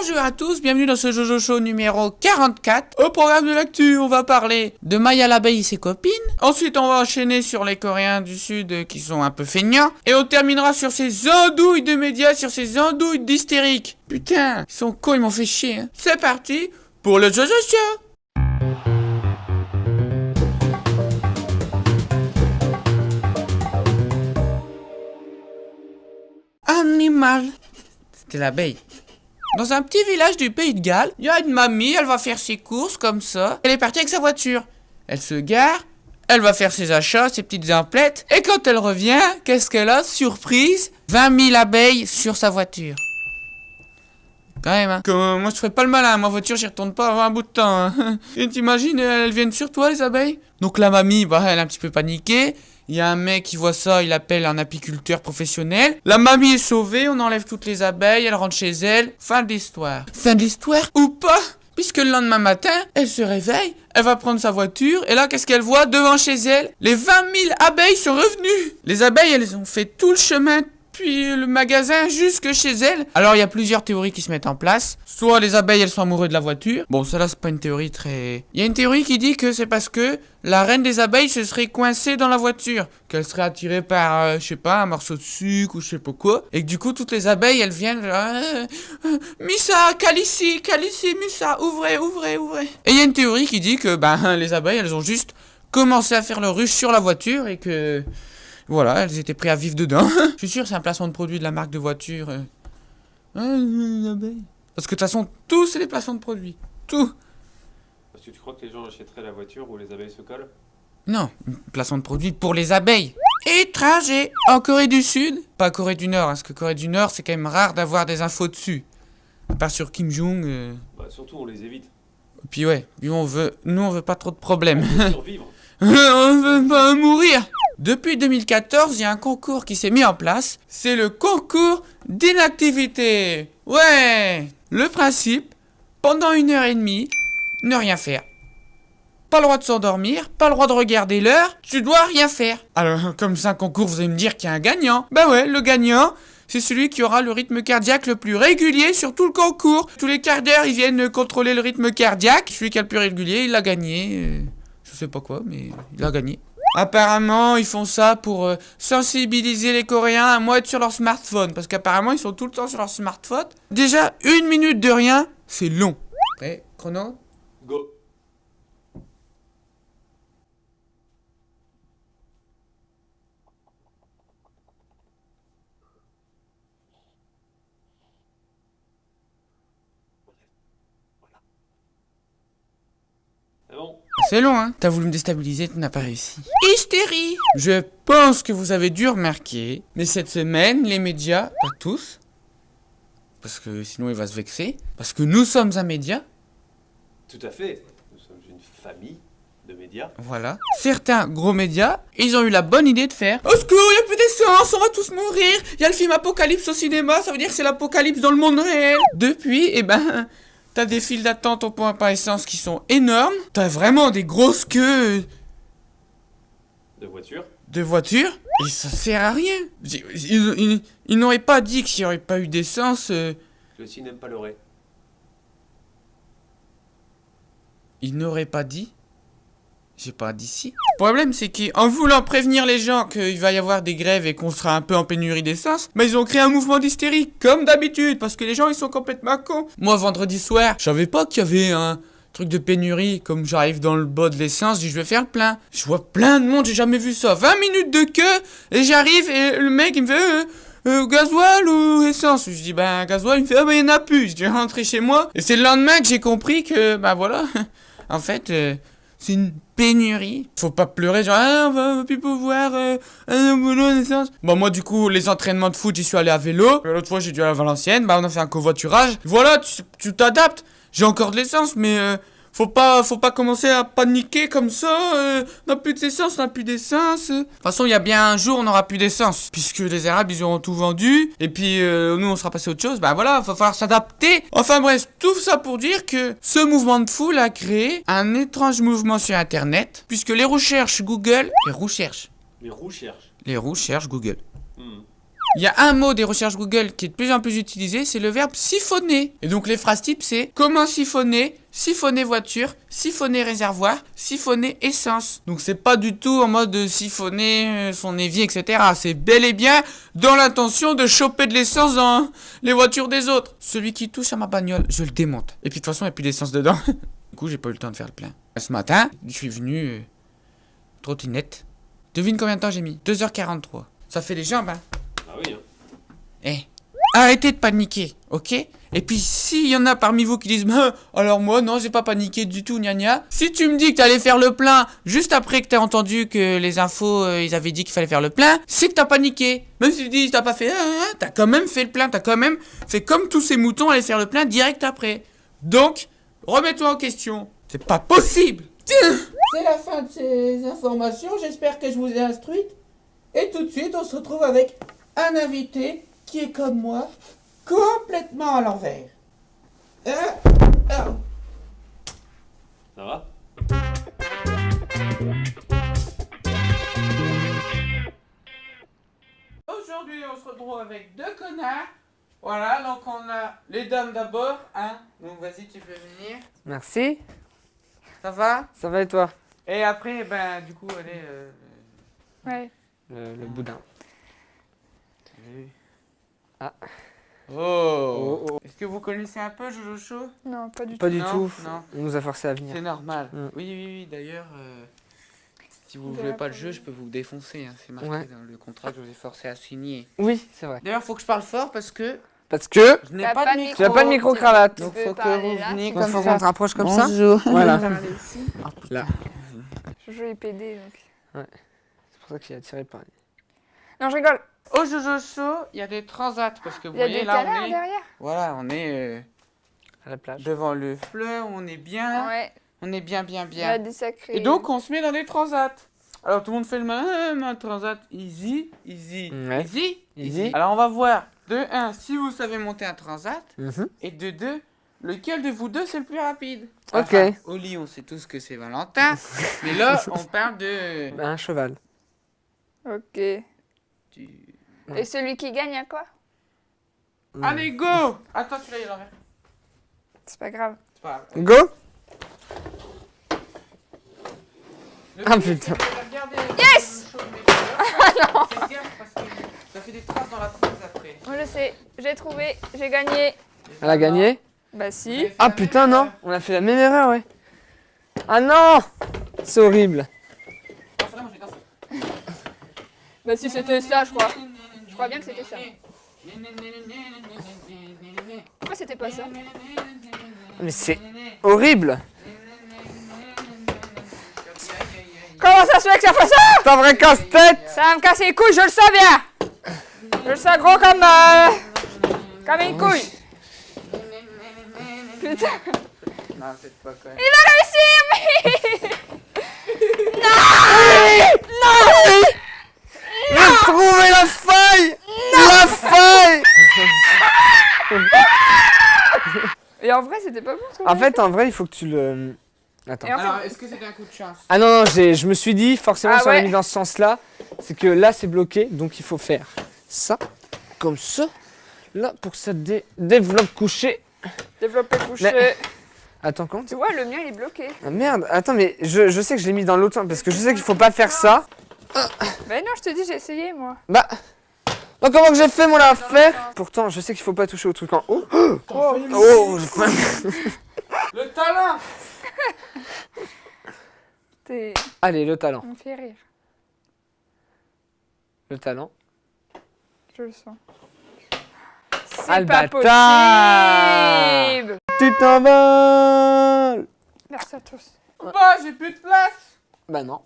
Bonjour à tous, bienvenue dans ce Jojo Show numéro 44. Au programme de l'actu, on va parler de Maya l'abeille et ses copines. Ensuite, on va enchaîner sur les Coréens du Sud qui sont un peu feignants. Et on terminera sur ces andouilles de médias, sur ces andouilles d'hystériques. Putain, ils sont cons, ils m'ont fait chier. Hein. C'est parti pour le Jojo Show. Animal. C'était l'abeille. Dans un petit village du pays de Galles, il y a une mamie, elle va faire ses courses comme ça. Elle est partie avec sa voiture. Elle se gare, elle va faire ses achats, ses petites emplettes. Et quand elle revient, qu'est-ce qu'elle a? Surprise, 20 000 abeilles sur sa voiture. Quand même, hein. Moi, je ferais pas le malin. Ma voiture, j'y retourne pas avant un bout de temps. Hein. Et t'imagines, elles viennent sur toi, les abeilles? Donc la mamie, bah, elle est un petit peu paniquée. Il y a un mec qui voit ça, il appelle un apiculteur professionnel. La mamie est sauvée, on enlève toutes les abeilles, elle rentre chez elle. Fin de l'histoire. Fin de l'histoire ou pas? Puisque le lendemain matin, elle se réveille, elle va prendre sa voiture, et là, qu'est-ce qu'elle voit devant chez elle? Les 20 000 abeilles sont revenues. Les abeilles, elles ont fait tout le chemin puis le magasin jusque chez elle. Alors il y a plusieurs théories qui se mettent en place. Soit les abeilles elles sont amoureuses de la voiture. Bon ça là c'est pas une théorie très... Il y a une théorie qui dit que c'est parce que la reine des abeilles se serait coincée dans la voiture. Qu'elle serait attirée par, je sais pas, un morceau de sucre ou je sais pas quoi. Et que du coup toutes les abeilles elles viennent... Missa, Calici, Missa, ouvrez. Et il y a une théorie qui dit que les abeilles elles ont juste commencé à faire le ruche sur la voiture et que... Voilà, elles étaient prises à vivre dedans. Je suis sûr que c'est un placement de produit de la marque de voiture. Parce que de toute façon, tout c'est des placements de produits. Tout. Parce que tu crois que les gens achèteraient la voiture où les abeilles se collent? Non, placement de produit pour les abeilles. Étranger. En Corée du Sud, pas Corée du Nord, hein, parce que Corée du Nord, c'est quand même rare d'avoir des infos dessus. À part sur Kim Jong. Bah surtout on les évite. Puis ouais, nous on veut pas trop de problèmes. On veut survivre. On veut pas mourir. Depuis 2014, il y a un concours qui s'est mis en place. C'est le concours d'inactivité. Ouais. Le principe, pendant 1h30, ne rien faire. Pas le droit de s'endormir, pas le droit de regarder l'heure, tu dois rien faire. Alors, comme c'est un concours, vous allez me dire qu'il y a un gagnant. Bah ouais, le gagnant, c'est celui qui aura le rythme cardiaque le plus régulier sur tout le concours. Tous les quarts d'heure, ils viennent contrôler le rythme cardiaque. Celui qui a le plus régulier, il a gagné. Je sais pas quoi, mais il a gagné. Apparemment, ils font ça pour sensibiliser les Coréens à moins être sur leur smartphone. Parce qu'apparemment, ils sont tout le temps sur leur smartphone. Déjà, 1 minute de rien, c'est long. Prêt, chrono? Go. C'est bon. C'est long, hein. T'as voulu me déstabiliser, tu n'as pas réussi. Hystérie. Je pense que vous avez dû remarquer, mais cette semaine, les médias, pas tous, parce que sinon il va se vexer, parce que nous sommes un média. Tout à fait. Nous sommes une famille de médias. Voilà. Certains gros médias, ils ont eu la bonne idée de faire au secours, il n'y a plus d'essence, on va tous mourir. Il y a le film Apocalypse au cinéma, ça veut dire que c'est l'apocalypse dans le monde réel. Depuis, t'as des files d'attente au point par essence qui sont énormes. T'as vraiment des grosses queues De voitures. Et ça sert à rien. Ils n'auraient pas dit qu'il n'y aurait pas eu d'essence. Le aussi n'aime pas le ré. Ils n'auraient pas dit. J'ai pas dit si. Le problème, c'est qu'en voulant prévenir les gens qu'il va y avoir des grèves et qu'on sera un peu en pénurie d'essence, ils ont créé un mouvement d'hystérie, comme d'habitude, parce que les gens, ils sont complètement cons. Moi, vendredi soir, je savais pas qu'il y avait un truc de pénurie. Comme j'arrive dans le bas de l'essence, je dis, je vais faire le plein. Je vois plein de monde, j'ai jamais vu ça. 20 minutes de queue, et j'arrive, et le mec, il me fait... gasoil ou essence? Je dis gasoil, il me fait il y en a plus. Je dis rentrer chez moi. Et c'est le lendemain que j'ai compris que voilà. En fait, c'est une pénurie. Faut pas pleurer genre on va plus pouvoir un boulot d'essence. Moi du coup les entraînements de foot j'y suis allé à vélo. L'autre fois j'ai dû aller à Valenciennes. On a fait un covoiturage. Voilà, tu t'adaptes. J'ai encore de l'essence mais faut pas commencer à paniquer comme ça. On n'a plus d'essence, on n'a plus d'essence. De toute façon, il y a bien un jour, on n'aura plus d'essence. Puisque les Arabes, ils auront tout vendu. Et puis, nous, on sera passé à autre chose. Voilà, il va falloir s'adapter. Enfin bref, tout ça pour dire que ce mouvement de foule a créé un étrange mouvement sur Internet. Puisque les recherches Google... Les roues cherchent Google. Il y a un mot des recherches Google qui est de plus en plus utilisé, c'est le verbe siphonner. Et donc les phrases types, c'est comment siphonner, siphonner voiture, siphonner réservoir, siphonner essence. Donc c'est pas du tout en mode de siphonner son évier, etc. C'est bel et bien dans l'intention de choper de l'essence dans les voitures des autres. Celui qui touche à ma bagnole, je le démonte. Et puis de toute façon, il n'y a plus d'essence dedans. Du coup, j'ai pas eu le temps de faire le plein. Ce matin, je suis venu trottinette. Devine combien de temps j'ai mis? 2h43. Ça fait les jambes, hein. Ah oui, hein. Eh, arrêtez de paniquer, ok? Et puis, s'il y en a parmi vous qui disent alors moi, non, j'ai pas paniqué du tout, gna gna. Si tu me dis que t'allais faire le plein juste après que t'as entendu que les infos, ils avaient dit qu'il fallait faire le plein, c'est que t'as paniqué. Même si tu dis t'as pas fait t'as quand même fait le plein, t'as quand même fait comme tous ces moutons aller faire le plein direct après. Donc, remets-toi en question. C'est pas possible! Tiens! C'est la fin de ces informations, j'espère que je vous ai instruite. Et tout de suite, on se retrouve avec un invité qui est comme moi, complètement à l'envers. Ça va? Aujourd'hui, on se retrouve avec deux connards. Voilà, donc on a les dames d'abord, hein. Donc vas-y, tu peux venir. Merci. Ça va? Ça va et toi? Et après, ben, du coup, allez. Ouais. Le boudin. Ah. Oh. Oh, oh. Est-ce que vous connaissez un peu Jojo Show? Non, pas du Pas tout. du Non, tout. non. On nous a forcé à C'est venir. normal. Mm. Oui, oui, oui. D'ailleurs, si vous De jouez la pas le part jeu, de- je peux vous défoncer. Hein. C'est marqué Ouais. dans le contrat que je vous ai forcé à signer. Oui, c'est vrai. D'ailleurs, faut que je parle fort parce que Parce que je n'ai T'as pas pas de de micro. tu n'as pas de micro-cravate. Donc, Tu peux faut que parler vous là, veniez tu Donc comme faut ça. qu'on te rapproche comme ça. Bonjour. Voilà. Parler ici. Là. Jojo est PD donc. C'est pour ça qu'il est attiré par lui. Non, je rigole. Au Jojo Show, il y a des transats parce que vous Il y a voyez des là, canards on est, derrière. voilà, on est À la plage. devant le fleuve, on est bien, Ouais. on est bien, bien, Il y a bien. des sacrés. Et donc, on se met dans des transats. Alors, tout le monde fait le main transat, easy, easy, Ouais. easy, Easy. Alors, on va voir de 1 si vous savez monter un transat, Mhm. et de 2 lequel de vous deux c'est le plus rapide. Ok. Enfin, au lit, on sait tous que c'est Valentin, mais là, on parle de. Un cheval. Ok. du- Et celui qui gagne à quoi? Allez, go! Attends, tu l'as eu à l'envers. C'est pas grave. C'est pas grave. Go. Le Ah, pire, putain. c'est que regardez le show de mes couleurs. Faites gaffe parce que ça fait des traces dans la presse après. Moi je sais. J'ai trouvé. J'ai gagné. Elle a gagné. Bah si. Ah putain non. On a fait la même erreur, ouais. Ah non. C'est horrible. Bah si c'était ça, je crois. Je crois bien que c'était ça. Pourquoi c'était pas ça? Mais c'est horrible. Comment ça se fait que ça fait ça? C'est un vrai casse-tête. Ça va me casser les couilles, je le sens bien. Je le sens gros comme une couille. Putain. Non, c'est pas quand même. Il va réussir. J'ai trouvé la faille. La faille. Et en vrai, c'était pas bon. ce qu'on En a fait, en vrai, il faut que tu le... Attends. Et en fait- Alors, est-ce que c'était un coup de chance? Ah non, non, je me suis dit, forcément, Ah si on l'a ouais. mis dans ce sens-là, c'est que là, c'est bloqué, donc il faut faire ça, comme ça, là, pour que ça développe couché. Développé couché. Mais- Attends, comment Tu vois, le mien il est bloqué. Ah merde, attends, mais je sais que je l'ai mis dans l'autre sens, parce que je sais qu'il faut pas faire ça. Bah non, je te dis, j'ai essayé moi. Bah, donc comment que j'ai fait, moi, là, faire? Pourtant, je sais qu'il faut pas toucher au truc en haut. Oh, Le talent! T'es. Allez, le talent. On me fait rire. Le talent. Je le sens. Ah, C'est le pas bâtard. possible. Tu t'envoles. Merci à tous. Bah, j'ai plus de place! Bah non.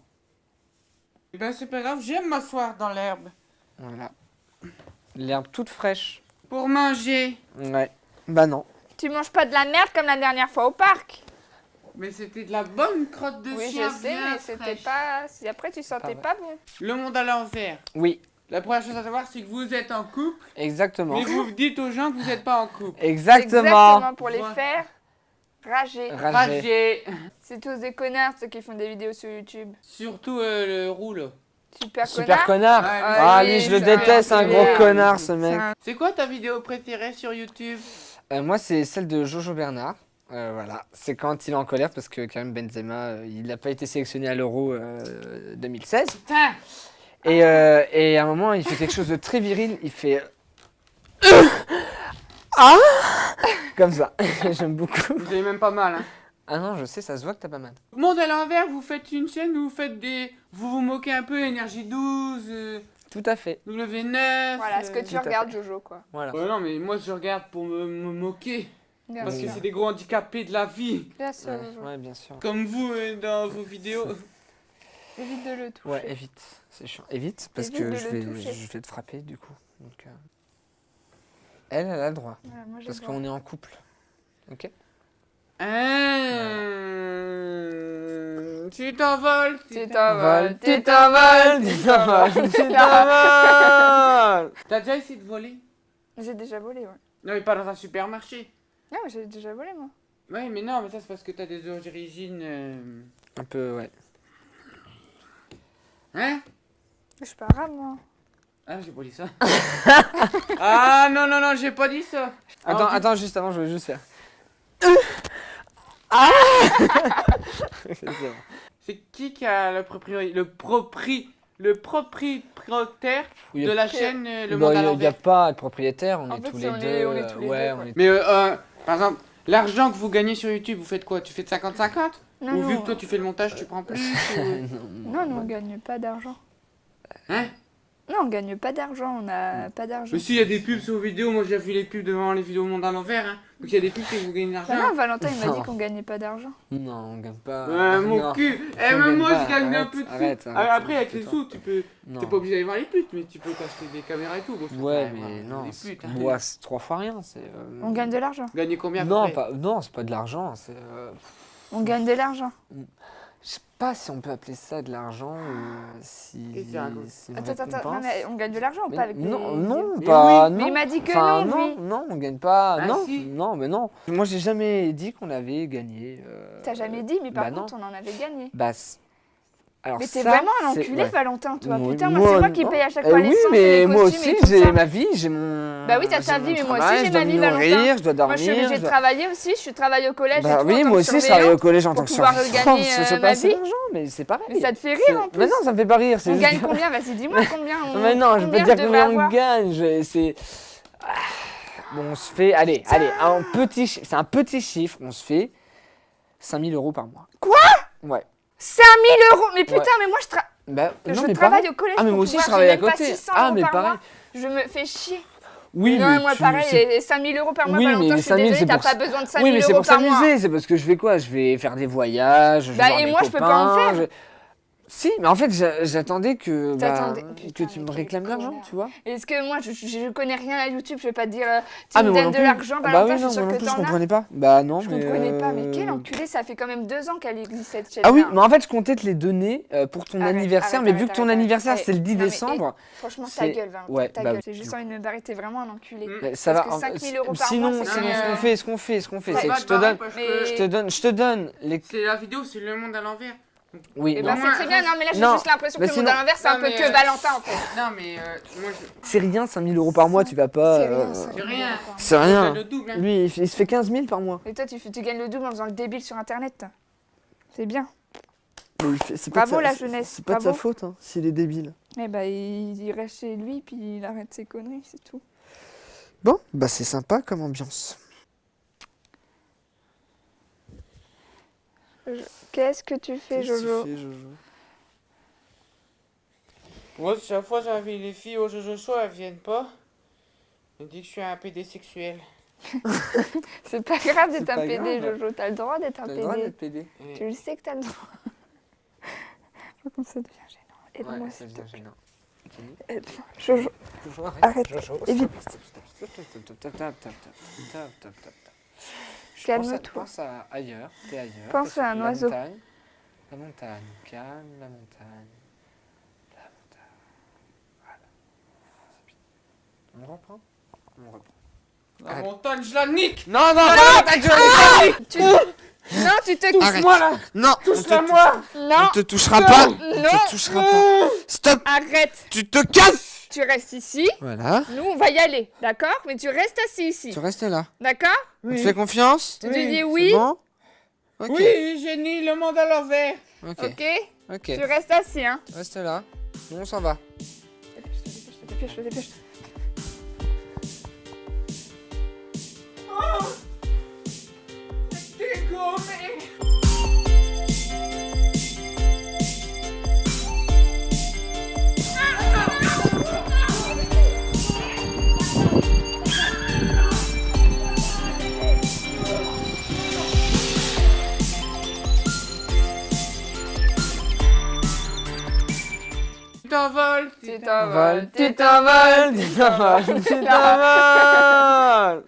Eh ben, c'est pas grave, j'aime m'asseoir dans l'herbe. Voilà. L'herbe toute fraîche. Pour manger. Ouais. Bah non. Tu manges pas de la merde comme la dernière fois au parc. Mais c'était de la bonne crotte de Oui, chien je sais, bien mais c'était fraîche. pas. Si après tu sentais vrai. pas bon. Le monde à l'envers. Oui, La première chose à savoir, c'est que vous êtes en couple, exactement. mais vous dites aux gens que vous n'êtes pas en couple. Exactement. Pour les Voilà. faire rager. Rager. C'est tous des connards ceux qui font des vidéos sur YouTube. Surtout le roux, là. Super connard. Ouais, Ah, oui, lui, je le ça, déteste, un c'est gros bien. connard, ce mec. C'est quoi ta vidéo préférée sur YouTube? Moi, c'est celle de Jojo Bernard. Voilà, c'est quand il est en colère parce que Karim Benzema, il n'a pas été sélectionné à l'Euro 2016. Putain. Et à un moment, il fait quelque chose de très viril. Il fait ah comme ça. J'aime beaucoup. Vous avez même pas mal, hein. Ah non, je sais, ça se voit que t'as pas mal. Monde à l'envers, vous faites une chaîne où vous faites des... Vous vous moquez un peu, Énergie 12, Tout à fait. W9... Voilà, ce que tu tout à regardes, Jojo, quoi. Voilà. Ouais, non, mais moi je regarde pour me moquer. Bien Parce que sûr. c'est des gros handicapés de la vie. Bien sûr, Ouais, Jojo. ouais, bien sûr. Comme vous dans vos vidéos. Évite de le toucher. Ouais, évite. C'est chiant. Évite parce Évite que de je le toucher. vais te frapper du coup. Donc, elle a le droit. Voilà, moi, j'ai Parce le droit. qu'on est en couple. Ok. Tu t'envoles. Tu t'envoles, Tu t'envoles, tu t'envoles, tu t'envoles. T'as déjà essayé de voler? J'ai déjà volé, ouais. Non, mais pas dans un supermarché. Non, mais j'ai déjà volé, moi. Ouais, mais non, mais ça c'est parce que t'as des origines... Un peu, ouais. Hein? Je suis pas arabe, moi. Ah, j'ai pas dit ça. Ah, non, non, non, j'ai pas dit ça. Attends, Alors, attends, juste avant, je veux juste faire. Ah C'est bon. C'est qui a le propriétaire Oui, de la que- chaîne Le Bah, Monde à il n'y a l'envers? pas de propriétaire, on En est fait, tous c'est les on deux. est- on est tous les ouais, deux, on quoi. est. Mais par exemple, l'argent que vous gagnez sur YouTube, vous faites quoi? Tu fais de 50-50? Non, Ou non. vu que toi tu fais le montage, tu prends plus? Non, nous, on gagne pas d'argent. Hein? Non, on gagne pas d'argent, on n'a pas d'argent. Mais si, il y a des pubs sur vos vidéos, moi j'ai vu les pubs devant les vidéos Monde à l'envers, hein. Donc il y a des pubs que vous gagnez de Bah l'argent. non, Valentin, il m'a dit Non. qu'on gagnait pas d'argent. Non, on gagne pas. Ouais, mon Non. cul! Eh, On même gagne moi pas. je gagne un Arrête, peu de sous. arrête, Ah, après, avec tais-toi. les sous, tu peux. Non. T'es pas obligé d'aller voir les putes, mais tu peux t'acheter des caméras et tout. Bon, Ouais, faut pas mais voir non, des c'est putes, hein. ouais, c'est 3 fois rien. C'est. On gagne de l'argent. Gagner combien à peu Non, près? pas, non, c'est pas de l'argent. C'est. On gagne de l'argent. Je sais pas si on peut appeler ça de l'argent ou si. Qu'est-ce que c'est, un coup c'est une Attends, attends, non, récompense. mais on gagne de l'argent ou Mais pas avec non, les... non, Mais pas. oui, non. mais il m'a dit que Enfin, non, non, lui. non, on gagne pas. Ah, non, si. non, mais non. Moi, j'ai jamais dit qu'on avait gagné. T'as jamais dit, mais par bah contre, on en avait gagné. Bah, alors Mais t'es ça, vraiment un c'est- enculé, ouais. Valentin, toi. Oui, Putain, moi, c'est moi qui non. paye à chaque Eh fois oui, l'essence et mais les moi costumes aussi, et tout j'ai ça. ma vie, j'ai mon. Bah oui, t'as ta j'ai vie, mon mais moi aussi, travail, j'ai je dois ma me vie, Valentin. nourrir, je dois dormir. Moi, je suis obligée je de dois- travailler aussi. Je travaille au collège Bah et tout, oui, en tant moi que aussi, je travaille au surveillante. collège en tant pour que pouvoir surveillante. gagner, Je fais ma pas assez vie. d'argent, mais c'est pareil. Mais ça te fait C'est- rire, en plus. Mais non, ça me fait pas rire. c'est On juste- gagne combien? Vas-y, dis-moi combien on... Mais non, je peux combien te dire devrais combien on avoir. gagne. C'est. Ah, bon, on se fait. Allez, un petit. C'est un petit chiffre. On se fait 5 000 € par mois. Quoi? Ouais. 5 000 €! Mais putain, Ouais. mais moi, Bah, je non, mais travaille pareil. au collège Ah, mais pour moi aussi, je pouvoir- travaille j'ai à même pas côté. 600 Ah, € mais par pareil. mois. Je me fais chier. Oui, Non, mais moi, tu- pareil, c'est- et 5 000 € par mois, Oui, Valentin, mais je les suis 5 000, désolée, c'est t'as pour pas ça- besoin de 5 Oui, 000 mais c'est € pour par mois. s'amuser. C'est parce que je vais quoi? Je vais faire des voyages. Je vais Bah, voir et mes moi, je peux pas en copains, faire. Si, mais en fait, j'attendais que, T'attendais- que Putain, tu mais me quel réclames l'argent, connard. tu vois. Est-ce que moi, je connais rien à YouTube, je vais pas te dire, tu Ah, me mais moi donnes non de plus. l'argent, Bah Valentin, oui, je non, suis moi sûre non que plus, je t'en as. comprenais pas. Bah non, Je mais. comprenais pas, mais quel enculé, ça fait quand même 2 ans qu'elle existe cette chaîne. Ah oui, mais en fait, je comptais te les donner pour ton Arrête, anniversaire, arrête, mais vu que ton arrête, anniversaire, arrête. c'est le 10 Non, mais, décembre, Franchement, ta c'est- gueule, Valentin, ouais, ta bah gueule. oui. J'ai juste envie de me barrer, t'es vraiment un enculé. ça va. Parce que 5 000 € par Sinon, mois, c'est sinon, quand ce même- qu'on fait, ce qu'on fait, Ça c'est va que je te donne, Mais- je te donne les. C'est la vidéo, c'est Le Monde à l'envers. Oui, Eh non. ben, c'est très bien, non, mais là, j'ai Non, juste l'impression que mais le monde sinon- à l'inverse, c'est un Non, peu mais, que Valentin, en fait. Non, mais moi C'est rien, 5 000 € par mois, tu vas pas. C'est rien, ça. c'est rien. C'est je rien. donne le double. Hein. Lui, il se fait 15 000 par mois. Et toi, tu gagnes le double en faisant le débile sur Internet. toi. C'est bien. C'est Bravo, la jeunesse, C'est pas de sa bravo. faute, hein, s'il est débile. Eh ben, il reste chez lui, puis il arrête ses conneries, c'est tout. Bon, bah c'est sympa comme ambiance. Qu'est-ce que tu fais, Jojo? Moi, chaque fois j'invite les filles au Jojo Show, elles viennent pas. Elles disent que je suis un PD sexuel. C'est pas grave d'être C'est un pas PD, grave. Jojo. T'as le droit d'être un T'as le droit PD. d'être PD. Tu le sais que t'as le droit. Je crois que ça devient gênant. Aide-moi, Ouais, ça s'il te devient plaît. gênant. Aide-moi. Jojo. Jojo, Arrête. Jojo, Évite. Calme-toi. Pense à ailleurs, t'es ailleurs. Pense t'es à un sur oiseau. La montagne, calme, la montagne. La montagne. Voilà. C'est bien. On reprend. On reprend. La Arrête. montagne, je la nique. Non, non, non, ta gueule. Non, Non, tu te... Arrête. Touche-moi là. Non, Touche-la moi. on Non, te touchera pas. On Non. te touchera pas. Stop. arrête. Tu te casses. Tu restes ici. Voilà. Nous, on va y aller, d'accord? Mais tu restes assis ici, Tu restes là. d'accord? On te fait confiance? Tu Oui. dis C'est oui, bon? Ok. Oui, génie, le monde à l'envers. Ok. ok? Ok. Tu restes assis, hein? Reste là. Nous on s'en va. Dépêche-toi, dépêche-toi. Tu t'envoles. Tu t'envoles, tu tu t'envoles, tu t'envoles.